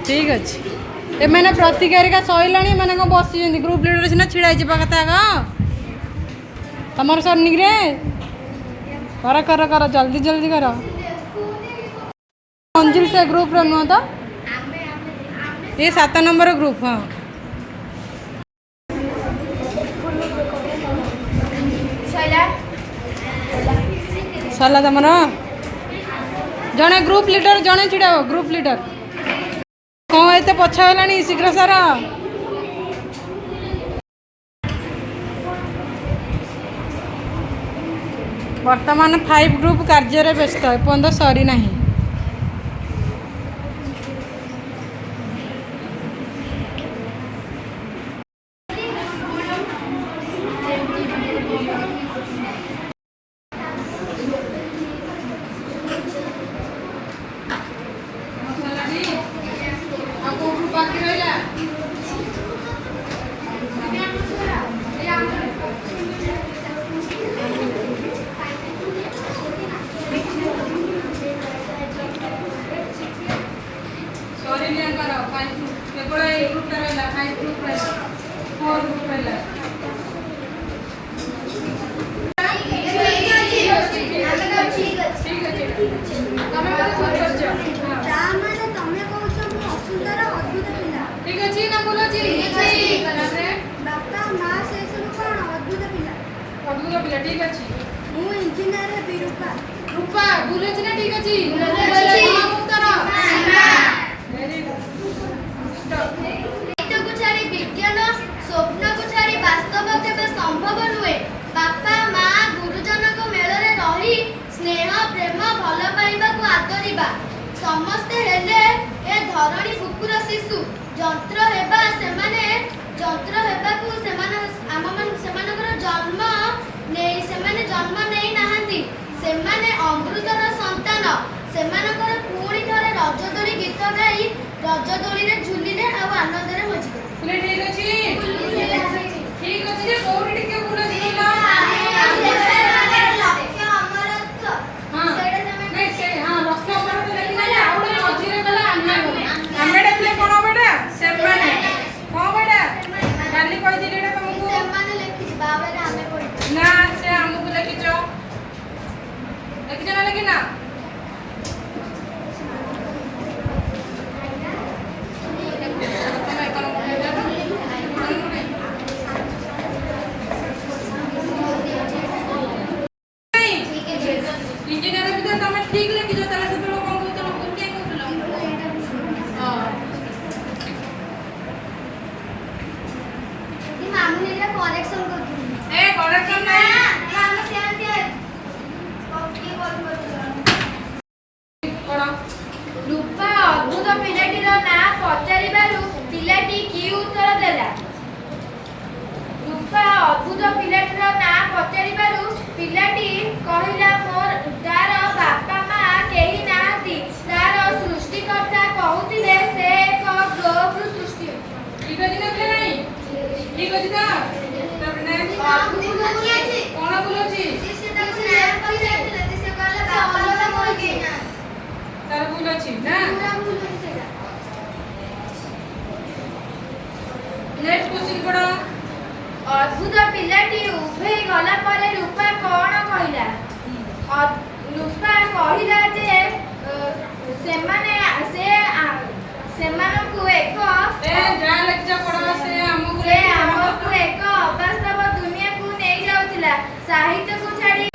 ठीक अच्छे एम प्रतिकारिका सरला मैंने कौन बस ग्रुप लीडर सीना छिड़ा कथा आग तुम सरनी रे कर कर कर जल्दी जल्दी कर मंजिल से ग्रुप रो नुह तो ये 7 नंबर ग्रुप हाँ सरला तुम जड़े ग्रुप लीडर जड़े छिड़ा ग्रुप लीडर कौन एत पछाला शीघ्र सार वर्तमान 5 ग्रुप कार्य व्यस्त एपर्तंत सरी ना ठीक अच्छी मु इंजीनियर है रूपा रूपा बोले छी ना ठीक अच्छी उत्तर वेरी गुड तो को छाड़ी विज्ञान स्वप्न को छाड़ी वास्तव केबे संभव नुहे बापा मां गुरुजन को मेल रे रही स्नेह प्रेम भल पाइबा को आदरिबा समस्त हेले ए धरणी कुकुर शिशु जंत्र हेबा सेमाने जंत्र हेबा को सेमाने आममन सेमानकर जन्म नहीं सेमाने जन्म नहीं नाहंती सेमाने अमृतर संतान सेमानकर पुणी थरे रजदोली गीत गाई रजदोली रे झुलिले आ आनंद रे मजिले ठीक अछि ठीक अछि जे कोठी टिके बुला दिला लक्ष्य अमरत्व हां सेडे समय नहीं से हां लक्ष्य अमरत्व लेकिन ना आउडे मझिरे गला आमे देखले कोन बेटा सेमाने कोन बेटा काली कहि दिले एटा तुमको सेमाने लिखि बाबा रे आमे पढि ना से हमको लिखिचो लिखिचो ना लिखिना इंजीनियर भी तो तुम ठीक लिखिचो ताला से लोग कोन कहतलो के कहतलो हां ई मामू ने करेक्शन करथि ए करेक्शन नहीं हम सेंटे की बोल कोन रूपा अद्भुत पिलाटीर ना पचारिबारु पिलाटी की उत्तर देला रूपा अद्भुत पिलाटीर ना पचारिबारु पिलाटी कहिला मोर तार बापा मां केही नाहंती तार सृष्टिकर्ता कहउतिले से एक ग्लोब सृष्टि ठीक अछि ना पिला नहीं ठीक अछि ना तब ने अद्भुत अछि कोन बोलछि से त नाम कहि जाइले से कहला बापा लोग बोलछि तार बोलछि ना पूरा भूल सेटा नेक्स्ट क्वेश्चन पढ़ो अद्भुत पिलाटी उभे गला परे रूपा कोन कहिला रूपा कहिला जे सेमाने से सेमानकु एक ए जा लेक्चर पढ़ो से हमकु एक अवास्तव दुनिया को नहीं जाउतिला साहित्य को छाड़ी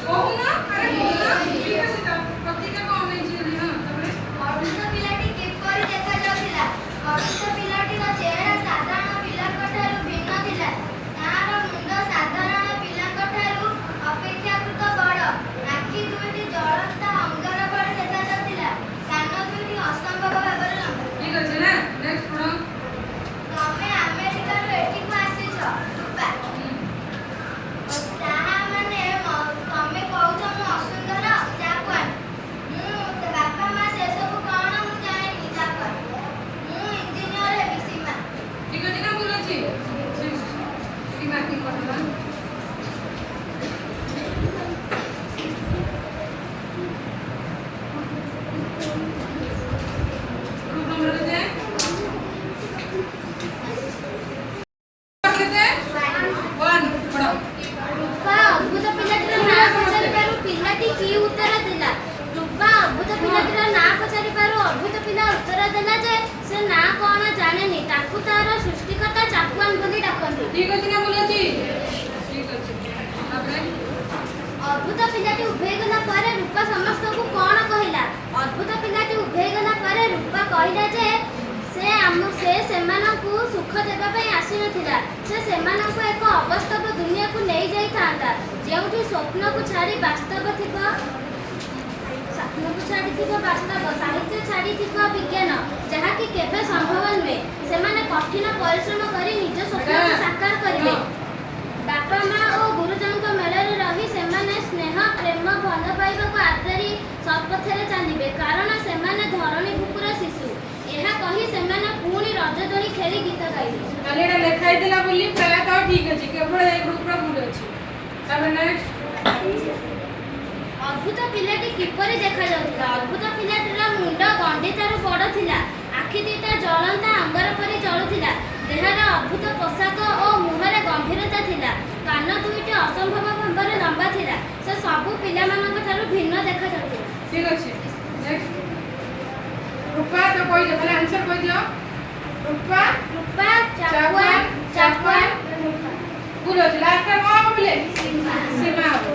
कहू ना अरे बोलना ठीक है से पत्रिका को नहीं छी हां तबरे अद्भुत पिलाटी किपरि देखा जाउतिला अद्भुत पिलाटी रो चेहरा साधारण पिलाक ठारू भिन्न थिला तार मुंड साधारण पिलाक ठारू अपेक्षाकृत बड़ आखि दुइटी जळंता अंगार पड़े देखा जाउतिला कान दुइटी असंभव भाବରେ लंबा ठीक अछि ना नेक्स्ट पढ़ो तमे अमेरिका रो एठी को आसी छ रूपा ताहा ଅଦ୍ଭୁତ ପିଲାଟିର ନାଁ ପଚାରିବାରୁ ଅଦ୍ଭୁତ ପିଲା ଉତ୍ତର ଦେଲା ଯେ ସେ ନାଁ କ'ଣ ଜାଣେନି, ତାକୁ ତାର ସୃଷ୍ଟିକର୍ତ୍ତା ଚାକୁଆନ ବୋଲି ଡାକନ୍ତି। ଠିକ ଅଛି ନା ଭୁଲ ଅଛି? ଠିକ ଅଛି। ତାପରେ ଅଦ୍ଭୁତ ପିଲାଟି ଉଭେଇ ଗଲା ପରେ ରୂପା ସମସ୍ତଙ୍କୁ କ'ଣ କହିଲା? ଅଦ୍ଭୁତ ପିଲାଟି ଉଭେଇ ଗଲା ପରେ ରୂପା କହିଲା ଯେ ସେ ସେମାନଙ୍କୁ ସୁଖ ଦେବା ପାଇଁ ଆସିନଥିଲା, ସେ ସେମାନଙ୍କୁ ଏକ ଅବାସ୍ତବ ଦୁନିଆକୁ ନେଇଯାଇଥାନ୍ତା, ଯେଉଁଠି ସ୍ୱପ୍ନକୁ ଛାଡ଼ି ବାସ୍ତବ, ସାହିତ୍ୟ ଛାଡ଼ିଥିବ ବିଜ୍ଞାନ, ଯାହାକି କେବେ ସମ୍ଭବ ନୁହେଁ। ସେମାନେ କଠିନ ପରିଶ୍ରମ କରି ନିଜ ସ୍ୱପ୍ନକୁ ସାକାର କରିବେ। ବାପା ମା ଓ ଗୁରୁଜନଙ୍କ ମେଳରେ ରହି ସେମାନେ ସ୍ନେହ, ପ୍ରେମ, ଭଲ ପାଇବାକୁ ଆଦରି ସତ୍ପଥରେ ଚାଲିବେ, କାରଣ ସେମାନେ ଧରଣୀ ବୁକୁର ଶିଶୁ। ଏହା କହି ସେମାନେ ପୁଣି ରଜଦୋଳି ଖେଳି ଗୀତ ଗାଇବେ। ତାହେଲେ ଏଇଟା ଲେଖା ହେଇଥିଲା ବୋଲି ପ୍ରାୟତଃ ଠିକ ଅଛି, କେବଳ ଏଇ ଗ୍ରୁପର ଭୁଲ ଅଛି। ତାପରେ ନେକ୍ସଟ ଅଦ୍ଭୁତ ପିଲାଟି କିପରି ଦେଖାଯାଉଥିଲା? ଅଦ୍ଭୁତ ପିଲାଟିର ମୁଣ୍ଡ ଗଣ୍ଡିଠାରୁ ବଡ଼ ଥିଲା, ଆଖି ଦିଟା ଜଳନ୍ତା ଅଙ୍ଗାର ପରି ଜଳୁଥିଲା, ଦେହର ଅଦ୍ଭୁତ ପୋଷାକ ଓ ମୁହଁରେ ଗମ୍ଭୀରତା ଥିଲା, କାନ ଦୁଇଟି ଅସମ୍ଭବ ଭାବରେ ଲମ୍ବା ଥିଲା, ସେ ସବୁ ପିଲାମାନଙ୍କ ଠାରୁ ଭିନ୍ନ ଦେଖାଯାଉଥିଲା। ଠିକ ଅଛି। ନେକ୍ସଟ ରୂପା ତ କହିଦିଅ, ତାହେଲେ ଆନ୍ସର କହିଦିଅ। ରୂପା ଚାକୁଆନ ଭୁଲ ଅଛି। ଲାଷ୍ଟଟା କ'ଣ ହବ ବୋଲେ? ସୀମା ହବ।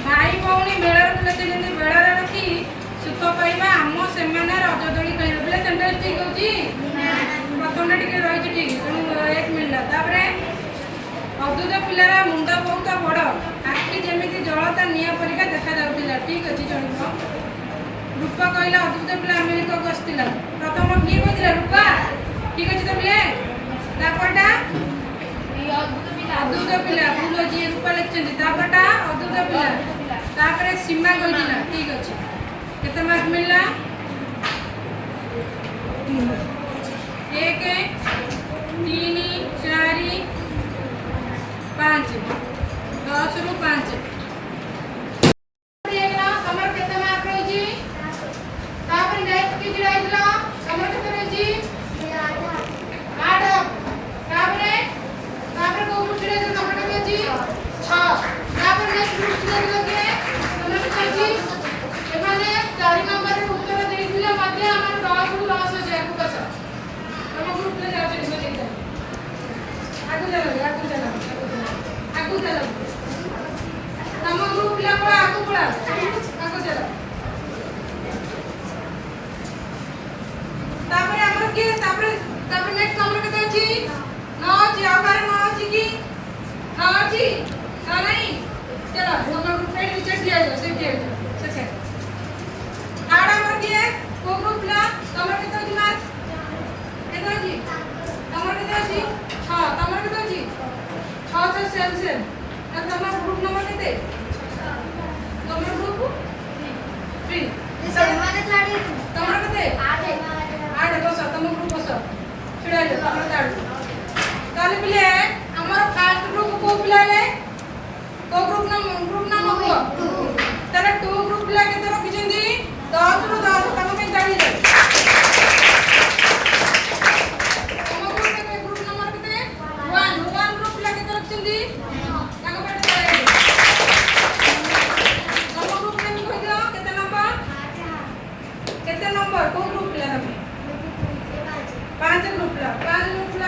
भाई भौणी मेलार पिला जेमती मेलार रखी सुख पाइबा आम से रजदोली खेल पिला सेंटेंस ठीक होची प्रथम टिके रही ठीक तेणु एक मिलला। तापरे अद्भुत पिलार मुंड बहुत बड़ आखि जेमती जलता निआ परिका देखा जाउतिला। ठीक अछि चलिबो। रूपा कहला अद्भुत पिला अमेरिका को आस्तिला। प्रथम किए कहतिला रूपा। ठीक अछि त पिले तापरटा अद्भुत पिला भूल जी रूपा लिखछन्ती। तापरटा अद्भुत पिला तापरे सीमा कहतिला। ठीक अछि केते मार्क मिलला? 1 3 4 5 10 रु 5 एगला कमर केते मार्क रही? तापरे नेक्स्ट की जिराइला कमर केते रही? 8 तापरे को ग्रुप जिराइला कमर केते रही? 6 तापरे नेक्स्ट ग्रुप जिराइला के कमर केते रही? एमाने 4 नंबर रे उत्तर देइथिले मध्ये हमर 10 रु 10 हो जाय कुछ हम ग्रुप ले जाउ छै देखै आगु चलो तम ग्रुप ला पळा आगु चलो तापरे हमर के तापरे नेक्स्ट नंबर केते अछि? 9 अछि। आ बारे 9 अछि की 9 अछि ना नहीं? चलो हमर ग्रुप पे नीचे दिया जाओ से दिया जाओ सेकंड थर्ड हमर के को ग्रुप ला तमर केते अछि मार्क केते अछि तमर केते अछि 6 तमर केते अछि 6 से सेम तमर ग्रुप नंबर केते तमर ग्रुप 3 ସେମାନେ ଛାଡ଼ି तमर केते 8 बस तमर ग्रुप बस छिड़ा जा तमर काढ ताले पिले हमर फर्स्ट ग्रुप को पिला ले को ग्रुप नाम को तारे 2 ग्रुप पिला केते रखिसेंदी 10 रु 10 तम के काढी दे तम ग्रुप केते ग्रुप नंबर केते 1 ग्रुप पिला केते रखिसेंदी ताको पेट दे तम ग्रुप ने कहि दियो केते नंबर को ग्रुप पिला रखी 5 ग्रुप पिला 5 ग्रुप पिला